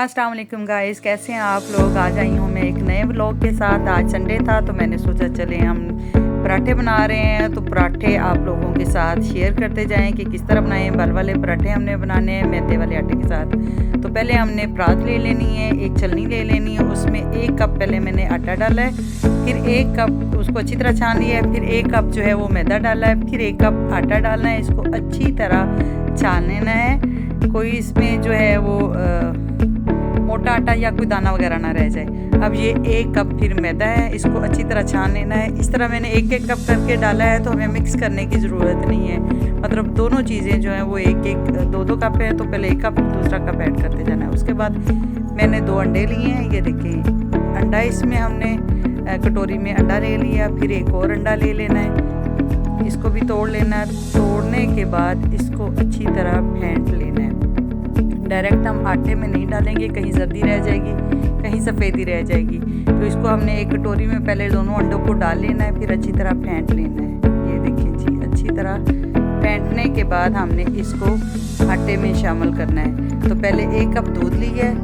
अस्सलाम वालेकुम गाइस, कैसे हैं आप लोग। आज आई हूँ मैं एक नए व्लॉग के साथ। आज संडे था तो मैंने सोचा चले हम पराठे बना रहे हैं, तो पराठे आप लोगों के साथ शेयर करते जाएं कि किस तरह बनाएं। बल वाले पराठे हमने बनाने हैं मैदे वाले आटे के साथ। तो पहले हमने परात ले लेनी है, एक छलनी ले लेनी है, उसमें 1 कप पहले मैंने आटा डाला है, फिर 1 कप उसको अच्छी तरह छान लिया है, फिर 1 कप जो है वो मैदा डाला है, फिर 1 कप आटा डालना है। इसको अच्छी तरह छान लेना है, कोई इसमें जो है वो मोटा आटा या कोई दाना वगैरह ना रह जाए। अब ये 1 कप फिर मैदा है, इसको अच्छी तरह छान लेना है। इस तरह मैंने 1-1 कप करके डाला है, तो हमें मिक्स करने की ज़रूरत नहीं है। मतलब दोनों चीज़ें जो हैं वो 1-1 2-2 कप है, तो पहले 1 कप दूसरा कप ऐड करते जाना है। उसके बाद मैंने 2 अंडे लिए हैं, ये देखिए अंडा, इसमें हमने कटोरी में अंडा ले लिया, फिर एक और अंडा ले लेना है, इसको भी तोड़ लेना है। तोड़ने के बाद इसको अच्छी तरह फेंट लेना है। डायरेक्ट हम आटे में नहीं डालेंगे, कहीं जर्दी रह जाएगी, कहीं सफ़ेदी रह जाएगी। तो इसको हमने एक कटोरी में पहले दोनों अंडों को डाल लेना है, फिर अच्छी तरह फेंट लेना है। ये देखिए जी, अच्छी तरह फेंटने के बाद हमने इसको आटे में शामिल करना है। तो पहले 1 कप दूध लिया है,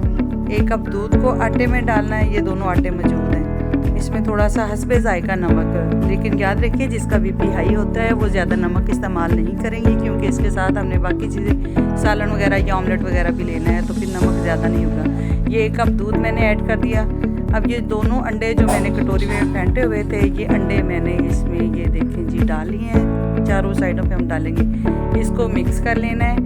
1 कप दूध को आटे में डालना है। ये दोनों आटे मौजूद हैं, इसमें थोड़ा सा हस्बे जायका नमक, लेकिन याद रखिए जिसका बीपी हाई होता है वो ज़्यादा नमक इस्तेमाल नहीं करेंगे, क्योंकि इसके साथ हमने बाकी चीज़ें सालन वगैरह या ऑमलेट वगैरह भी लेना है, तो फिर नमक ज़्यादा नहीं होगा। ये 1 कप दूध मैंने ऐड कर दिया। अब ये दोनों अंडे जो मैंने कटोरी में फेंटे हुए थे, ये अंडे मैंने इसमें ये देखें जी डाल लिए हैं, चारों साइडों पे हम डालेंगे। इसको मिक्स कर लेना है।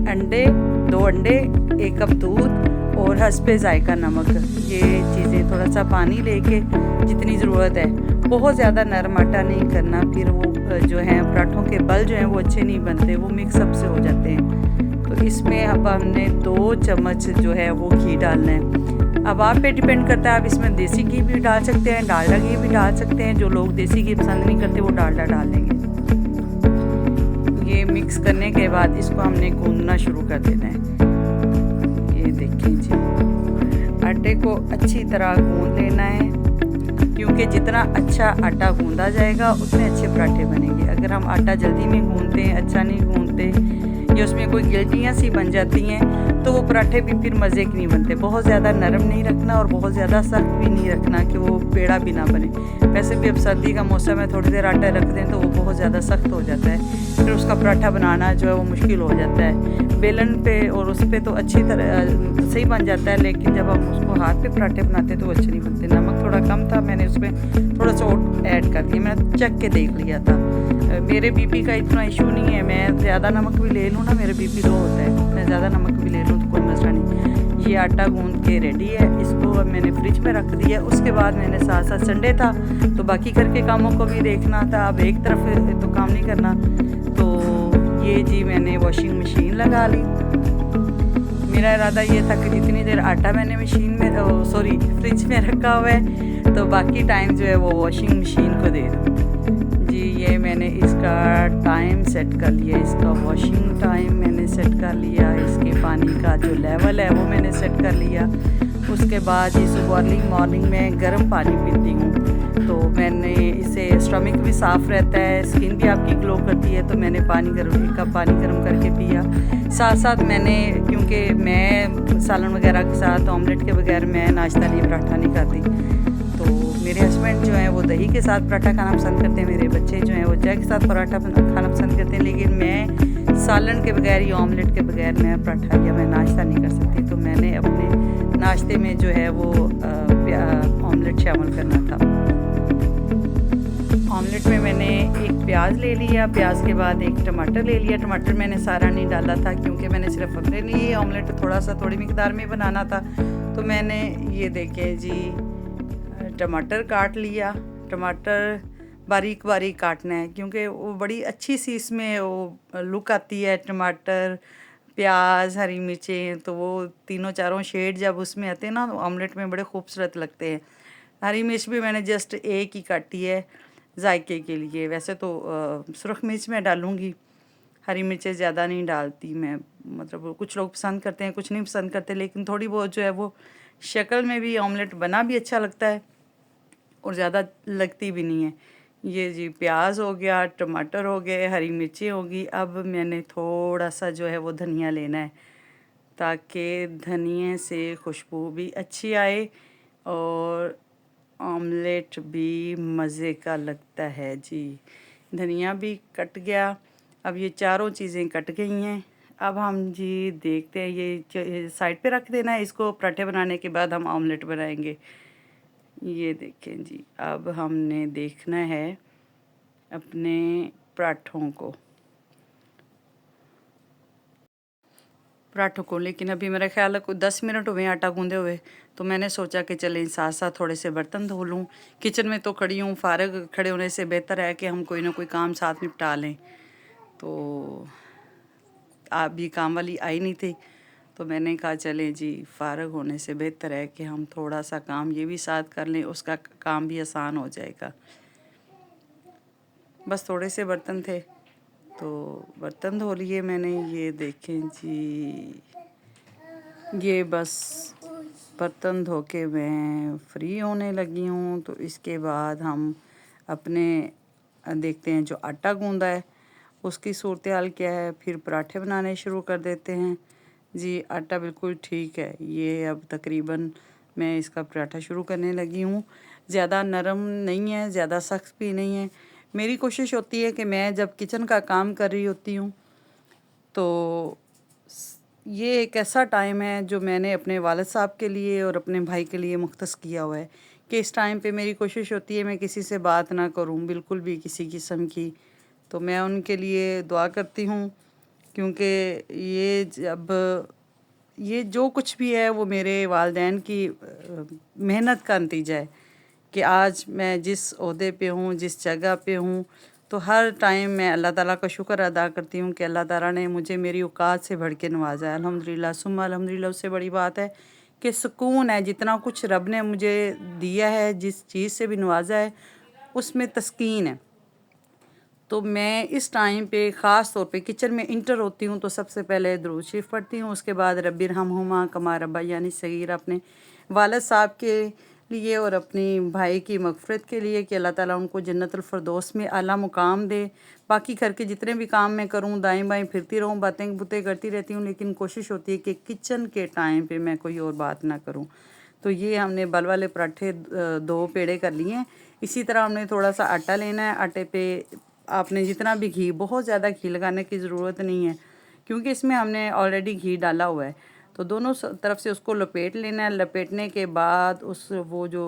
अंडे 2 अंडे, 1 कप दूध और हस्बे जायका नमक, ये चीज़ें थोड़ा सा पानी लेके जितनी ज़रूरत है। बहुत ज़्यादा नरम आटा नहीं करना, फिर वो जो है पराठों के बल जो हैं वो अच्छे नहीं बनते, वो मिक्सअप से हो जाते हैं। तो इसमें अब हमने 2 चम्मच जो है वो घी डालना है। अब आप पे डिपेंड करता है, आप इसमें देसी घी भी डाल सकते हैं, डालडा घी भी डाल सकते हैं। जो लोग देसी घी पसंद नहीं करते वो डालडा डाल देंगे। ये मिक्स करने के बाद इसको हमने गूंदना शुरू कर देना है। ये देखें जी, आटे को अच्छी तरह गूंद लेना है, क्योंकि जितना अच्छा आटा गूंदा जाएगा उतने अच्छे पराठे बनेंगे। अगर हम आटा जल्दी में गूंदते हैं, अच्छा नहीं गूंदते, या उसमें कोई गिल्टियाँ सी बन जाती हैं, तो वो पराठे भी फिर मज़े के नहीं बनते। बहुत ज़्यादा नरम नहीं रखना और बहुत ज़्यादा सख्त भी नहीं रखना कि वो पेड़ा भी ना बने। वैसे भी अब सर्दी का मौसम है, थोड़ी देर आटा रख दें तो वो बहुत ज़्यादा सख्त हो जाता है, फिर उसका पराठा बनाना जो है वो मुश्किल हो जाता है। बेलन पे और उस पर तो अच्छी तरह सही बन जाता है, लेकिन जब हम उसको हाथ पे पराठे बनाते हैं तो वो अच्छे नहीं बनते। नमक थोड़ा कम था, मैंने उसमें थोड़ा सा और ऐड कर दिया, मैंने चख के देख लिया था। मेरे बीपी का इतना इशू नहीं है, मैं ज़्यादा नमक भी ले लूँ ना, मेरा बीपी लो होता है, मैं ज़्यादा नमक भी ले लूँ तो कोई मसला नहीं। ये आटा गूंद के रेडी है, इसको अब मैंने फ्रिज में रख दिया। उसके बाद मैंने साथ साथ संडे था तो बाकी घर के कामों को भी देखना था, अब एक तरफ तो काम नहीं करना। तो ये जी मैंने वॉशिंग मशीन लगा ली। मेरा इरादा ये था कि जितनी देर आटा मैंने मशीन में फ्रिज में रखा हुआ है, तो बाकी टाइम जो है वो वॉशिंग मशीन को दे दूँ जी। ये मैंने इसका टाइम सेट कर लिया, इसका वॉशिंग टाइम मैंने सेट कर लिया, इसके पानी का जो लेवल है वो मैंने सेट कर लिया। उसके बाद ये सुबह अर्ली मॉर्निंग में गर्म पानी पीती हूँ, तो मैंने इससे स्टमक भी साफ़ रहता है, स्किन भी आपकी ग्लो करती है। तो मैंने 1 कप पानी गर्म करके पिया। साथ साथ मैंने, क्योंकि मैं सालन वगैरह के साथ ऑमलेट के बगैर मैं नाश्ता नहीं, पराठा नहीं खाती, तो मेरे हस्बैंड जो हैं वो दही के साथ पराठा खाना पसंद करते हैं, मेरे बच्चे जो हैं वो चाय के साथ पराठा खाना पसंद करते हैं, लेकिन मैं सालन के बगैर या ऑमलेट के बगैर मैं पराठा या मैं नाश्ता नहीं कर सकती। तो मैंने अपने नाश्ते में जो है वो ऑमलेट शामिल करना था। ऑमलेट में मैंने 1 प्याज ले लिया, प्याज के बाद 1 टमाटर ले लिया। टमाटर मैंने सारा नहीं डाला था, क्योंकि मैंने सिर्फ अपने लिए ऑमलेट थोड़ी मिकदार में बनाना था। तो मैंने ये देखें जी टमाटर काट लिया। टमाटर बारीक बारीक काटना है, क्योंकि वो बड़ी अच्छी सी इसमें वो लुक आती है। टमाटर, प्याज, हरी मिर्चें, तो वो तीनों चारों शेड जब उसमें आते हैं ना, तो ऑमलेट में बड़े खूबसूरत लगते हैं। हरी मिर्च भी मैंने जस्ट 1 ही काटी है जायके के लिए। वैसे तो सुरख मिर्च मैं डालूँगी, हरी मिर्चें ज़्यादा नहीं डालती मैं। मतलब कुछ लोग पसंद करते हैं, कुछ नहीं पसंद करते, लेकिन थोड़ी बहुत जो है वो शक्ल में भी ऑमलेट बना भी अच्छा लगता है और ज़्यादा लगती भी नहीं है। ये जी प्याज हो गया, टमाटर हो गए, हरी मिर्ची होगी। अब मैंने थोड़ा सा जो है वो धनिया लेना है, ताकि धनिए से खुशबू भी अच्छी आए और ऑमलेट भी मज़े का लगता है जी। धनिया भी कट गया। अब ये चारों चीज़ें कट गई हैं। अब हम जी देखते हैं, ये साइड पे रख देना है इसको। पराठे बनाने के बाद हम ऑमलेट बनाएंगे। ये देखें जी, अब हमने देखना है अपने पराठों को, लेकिन अभी मेरा ख्याल है कोई 10 मिनट हुए आटा गूंदे हुए, तो मैंने सोचा कि चलें साथ साथ थोड़े से बर्तन धो लूँ। किचन में तो खड़ी हूँ, फारग खड़े होने से बेहतर है कि हम कोई ना कोई काम साथ निपटा लें। तो आप भी काम वाली आई नहीं थी, तो मैंने कहा चलें जी, फारग होने से बेहतर है कि हम थोड़ा सा काम ये भी साथ कर लें, उसका काम भी आसान हो जाएगा। बस थोड़े से बर्तन थे तो बर्तन धो लिए मैंने। ये देखें जी, ये बस बर्तन धो के मैं फ्री होने लगी हूँ। तो इसके बाद हम अपने देखते हैं जो आटा गूंदा है उसकी सूरत हाल क्या है, फिर पराठे बनाने शुरू कर देते हैं जी। आटा बिल्कुल ठीक है, ये अब तकरीबन मैं इसका पराठा शुरू करने लगी हूँ। ज़्यादा नरम नहीं है, ज़्यादा सख्त भी नहीं है। मेरी कोशिश होती है कि मैं जब किचन का काम कर रही होती हूँ तो ये एक ऐसा टाइम है जो मैंने अपने वालिद साहब के लिए और अपने भाई के लिए मुख्तस किया हुआ है कि इस टाइम पे मेरी कोशिश होती है मैं किसी से बात ना करूं, बिल्कुल भी किसी किस्म की। तो मैं उनके लिए दुआ करती हूं, क्योंकि ये जो कुछ भी है वो मेरे वालिदैन की मेहनत का नतीजा है कि आज मैं जिस ओहदे पे हूँ, जिस जगह पे हूँ, तो हर टाइम मैं अल्लाह ताला का शुक्र अदा करती हूँ कि अल्लाह ताला ने मुझे मेरी औकात से बढ़ के नवाजा है। अल्हम्दुलिल्लाह सुम्मा अल्हम्दुलिल्लाह। उससे बड़ी बात है कि सुकून है, जितना कुछ रब ने मुझे दिया है, जिस चीज़ से भी नवाजा है उसमें तस्कीन है। तो मैं इस टाइम पे ख़ास तौर पे किचन में इंटर होती हूँ तो सबसे पहले दुरूद शरीफ पढ़ती हूँ। उसके बाद रब्बिरहमहुमा कमा रब्बयानी सगीरा, अपने वालिद साहब के लिए और अपनी भाई की मग़फ़िरत के लिए कि अल्लाह ताला उनको जन्नतुल फ़िरदौस में आला मुकाम दे। बाकी घर के जितने भी काम मैं करूँ, दाएं बाएं फिरती रहूँ, बातें बुतें करती रहती हूँ, लेकिन कोशिश होती है कि किचन के टाइम पे मैं कोई और बात ना करूँ। तो ये हमने बल वाले पराठे 2 पेड़े कर लिए हैं। इसी तरह हमने थोड़ा सा आटा लेना है। आटे पे आपने जितना भी घी, बहुत ज़्यादा घी लगाने की ज़रूरत नहीं है क्योंकि इसमें हमने ऑलरेडी घी डाला हुआ है। तो दोनों तरफ से उसको लपेट लेना है। लपेटने के बाद वो जो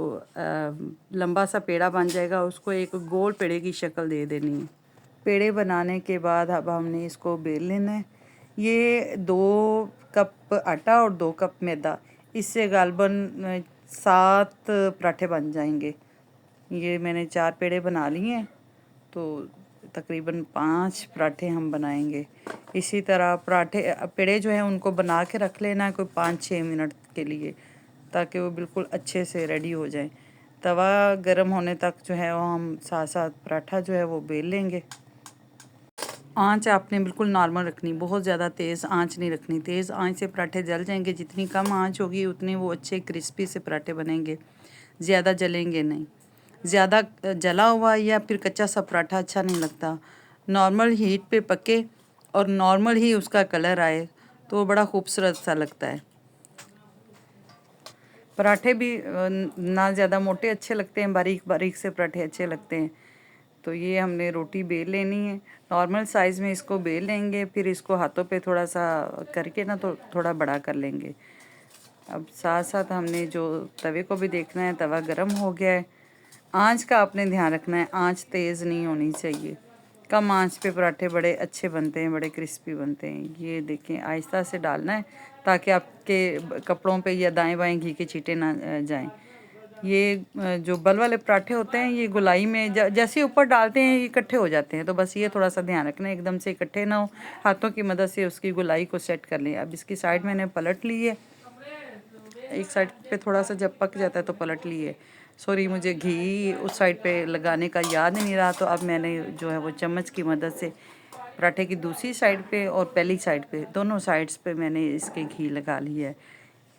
लंबा सा पेड़ा बन जाएगा उसको एक गोल पेड़े की शक्ल दे देनी है। पेड़े बनाने के बाद अब हमने इसको बेल लेना है। ये 2 कप आटा और 2 कप मैदा, इससे गालबन 7 पराठे बन जाएंगे। ये मैंने 4 पेड़े बना लिए हैं तो तकरीबन 5 पराठे हम बनाएंगे। इसी तरह पेड़े जो हैं उनको बना के रख लेना है कोई 5-6 मिनट के लिए, ताकि वो बिल्कुल अच्छे से रेडी हो जाएं। तवा गर्म होने तक जो है वो हम साथ साथ पराठा जो है वो बेल लेंगे। आँच आपने बिल्कुल नॉर्मल रखनी, बहुत ज़्यादा तेज़ आँच नहीं रखनी। तेज़ आँच से पराठे जल जाएंगे। जितनी कम आँच होगी उतने वो अच्छे क्रिस्पी से पराठे बनेंगे, ज़्यादा जलेंगे नहीं। ज़्यादा जला हुआ या फिर कच्चा सा पराठा अच्छा नहीं लगता। नॉर्मल हीट पे पके और नॉर्मल ही उसका कलर आए तो वो बड़ा खूबसूरत सा लगता है। पराठे भी ना ज़्यादा मोटे अच्छे लगते हैं, बारीक बारीक से पराठे अच्छे लगते हैं। तो ये हमने रोटी बेल लेनी है, नॉर्मल साइज़ में इसको बेल लेंगे, फिर इसको हाथों पे थोड़ा सा करके ना तो थोड़ा बड़ा कर लेंगे। अब साथ साथ हमने जो तवे को भी देखना है, तवा गरम हो गया है। आँच का आपने ध्यान रखना है, आँच तेज़ नहीं होनी चाहिए। कम आँच पे पराठे बड़े अच्छे बनते हैं, बड़े क्रिस्पी बनते हैं। ये देखें, आहिस्ता से डालना है ताकि आपके कपड़ों पे या दाएं बाएं घी के छींटे ना जाएं। ये जो बल वाले पराठे होते हैं ये गोलाई में जैसे ऊपर डालते हैं ये इकट्ठे हो जाते हैं, तो बस ये थोड़ा सा ध्यान रखना है एकदम से इकट्ठे ना हो। हाथों की मदद से उसकी गोलाई को सेट कर लें। अब इसकी साइड मैंने पलट ली है, एक साइड पे थोड़ा सा जब पक जाता है तो पलट लिए। सॉरी, मुझे घी उस साइड पे लगाने का याद नहीं रहा, तो अब मैंने जो है वो चम्मच की मदद से पराठे की दूसरी साइड पे और पहली साइड पे, दोनों साइड्स पे मैंने इसके घी लगा लिया है।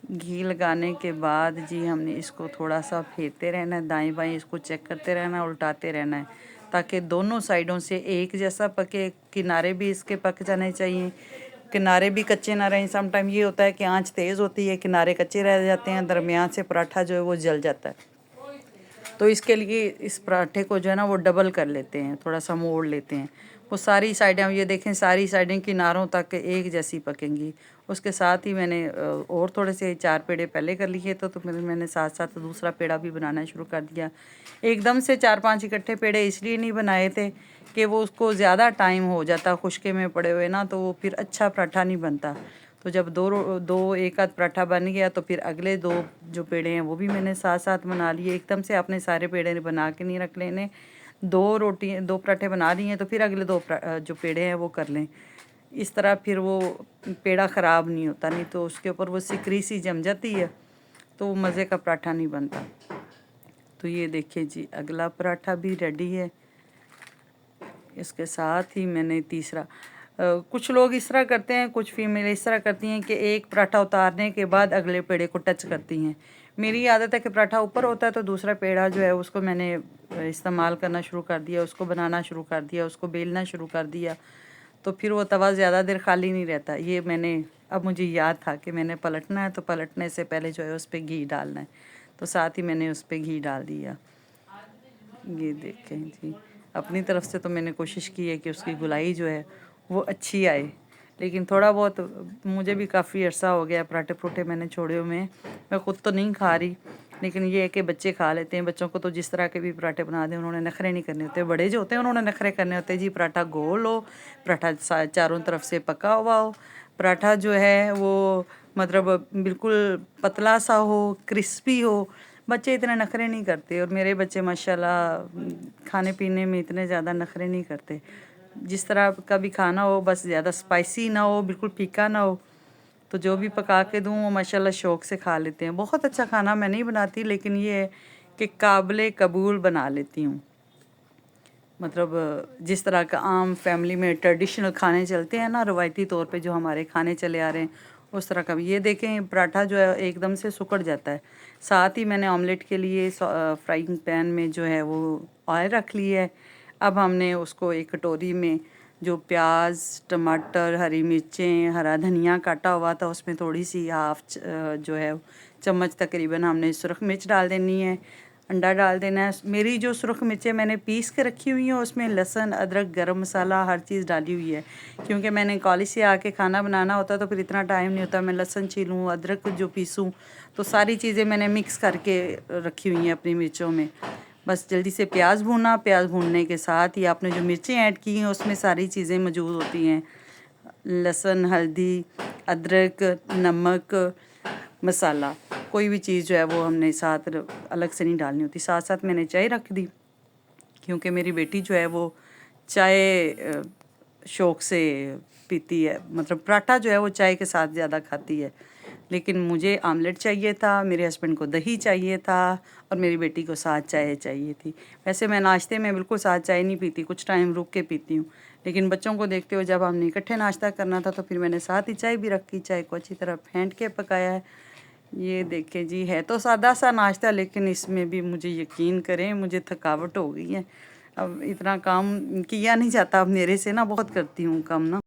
घी लगाने के बाद जी हमने इसको थोड़ा सा फेरते रहना है, दाएं बाएं इसको चेक करते रहना है, उल्टाते रहना है ताकि दोनों साइडों से एक जैसा पके। किनारे भी इसके पक जाने चाहिए, किनारे भी कच्चे ना रहें। सम टाइम ये होता है कि आंच तेज़ होती है, किनारे कच्चे रह जाते हैं, दरमियान से पराठा जो है वो जल जाता है। तो इसके लिए इस पराठे को जो है ना वो डबल कर लेते हैं, थोड़ा सा मोड़ लेते हैं। वो सारी साइडें, ये देखें, सारी साइडें किनारों तक एक जैसी पकेंगी। उसके साथ ही मैंने और थोड़े से 4 पेड़े पहले कर लिए तो फिर मैंने साथ साथ दूसरा पेड़ा भी बनाना शुरू कर दिया। एकदम से 4-5 इकट्ठे पेड़े इसलिए नहीं बनाए थे कि वो उसको ज़्यादा टाइम हो जाता खुश्के में पड़े हुए ना, तो वो फिर अच्छा पराठा नहीं बनता। तो जब दो एक आध पराठा बन गया तो फिर अगले 2 जो पेड़े हैं वो भी मैंने साथ साथ बना लिए। एकदम से आपने सारे पेड़े बना के नहीं रख लेने। 2 पराठे बना लिए हैं तो फिर अगले 2 जो पेड़े हैं वो कर लें। इस तरह फिर वो पेड़ा ख़राब नहीं होता, नहीं तो उसके ऊपर वो सिकरी सी जम जाती है तो वो मज़े का पराठा नहीं बनता। तो ये देखिए जी, अगला पराठा भी रेडी है। इसके साथ ही मैंने तीसरा, कुछ लोग इस तरह करते हैं, कुछ फीमेल इस तरह करती हैं कि एक पराठा उतारने के बाद अगले पेड़े को टच करती हैं। मेरी आदत है कि पराठा ऊपर होता है तो दूसरा पेड़ा जो है उसको मैंने इस्तेमाल करना शुरू कर दिया, उसको बनाना शुरू कर दिया, उसको बेलना शुरू कर दिया। तो फिर वो तवा ज़्यादा देर खाली नहीं रहता। ये मैंने, अब मुझे याद था कि मैंने पलटना है तो पलटने से पहले जो है उस पर घी डालना है, तो साथ ही मैंने उस पर घी डाल दिया। ये देखें जी, अपनी तरफ से तो मैंने कोशिश की है कि उसकी गुलाई जो है वो अच्छी आए, लेकिन थोड़ा बहुत मुझे भी काफ़ी अरसा हो गया पराठे परूठे मैंने छोड़े हुए हैं। मैं ख़ुद तो नहीं खा रही, लेकिन ये है कि बच्चे खा लेते हैं। बच्चों को तो जिस तरह के भी पराठे बना दें उन्होंने नखरे नहीं करने होते। बड़े जो होते हैं उन्होंने नखरे करने होते हैं जी, पराठा गोल हो, पराठा चारों तरफ से पका हुआ हो, पराठा जो है वो मतलब बिल्कुल पतला सा हो, क्रिस्पी हो। बच्चे इतने नखरे नहीं करते और मेरे बच्चे माशाल्लाह खाने पीने में इतने ज़्यादा नखरे नहीं करते। जिस तरह का भी खाना हो, बस ज़्यादा स्पाइसी ना हो, बिल्कुल फीका ना हो, तो जो भी पका के दूँ वो माशाल्लाह शौक़ से खा लेते हैं। बहुत अच्छा खाना मैं नहीं बनाती, लेकिन ये है कि काबिल कबूल बना लेती हूँ। मतलब जिस तरह का आम फैमिली में ट्रेडिशनल खाने चलते हैं ना, रवायती तौर पे जो हमारे खाने चले आ रहे हैं, उस तरह का भी। ये देखें, पराठा जो है एकदम से सिकुड़ जाता है। साथ ही मैंने ऑमलेट के लिए फ्राइंग पैन में जो है वो ऑयल रख ली है। अब हमने उसको एक कटोरी में जो प्याज, टमाटर, हरी मिर्चें, हरा धनिया काटा हुआ था, उसमें थोड़ी सी जो है चम्मच तकरीबन हमने सुरख मिर्च डाल देनी है, अंडा डाल देना है। मेरी जो सुरख मिर्चें मैंने पीस के रखी हुई हैं उसमें लहसुन, अदरक, गरम मसाला हर चीज़ डाली हुई है, क्योंकि मैंने कॉलेज से आके खाना बनाना होता तो फिर इतना टाइम नहीं होता। मैं लहसुन छीलूँ, अदरक जो पीसूँ, तो सारी चीज़ें मैंने मिक्स करके रखी हुई हैं अपनी मिर्चों में। बस जल्दी से प्याज भूना, प्याज भूनने के साथ ही आपने जो मिर्चें ऐड की हैं उसमें सारी चीज़ें मौजूद होती हैं, लहसुन, हल्दी, अदरक, नमक, मसाला। कोई भी चीज़ जो है वो हमने साथ अलग से नहीं डालनी होती। साथ साथ मैंने चाय रख दी, क्योंकि मेरी बेटी जो है वो चाय शौक़ से पीती है। मतलब पराठा जो है वो चाय के साथ ज़्यादा खाती है, लेकिन मुझे आमलेट चाहिए था, मेरे हस्बैंड को दही चाहिए था और मेरी बेटी को साथ चाय चाहिए थी। वैसे मैं नाश्ते में बिल्कुल साथ चाय नहीं पीती, कुछ टाइम रुक के पीती हूँ, लेकिन बच्चों को देखते हुए जब हमने इकट्ठे नाश्ता करना था तो फिर मैंने साथ ही चाय भी रखी। चाय को अच्छी तरह फेंट के पकाया है। ये देखें जी, है तो सादा सा नाश्ता, लेकिन इसमें भी मुझे यकीन करें मुझे थकावट हो गई है। अब इतना काम किया नहीं जाता अब मेरे से ना, बहुत करती हूँ काम ना।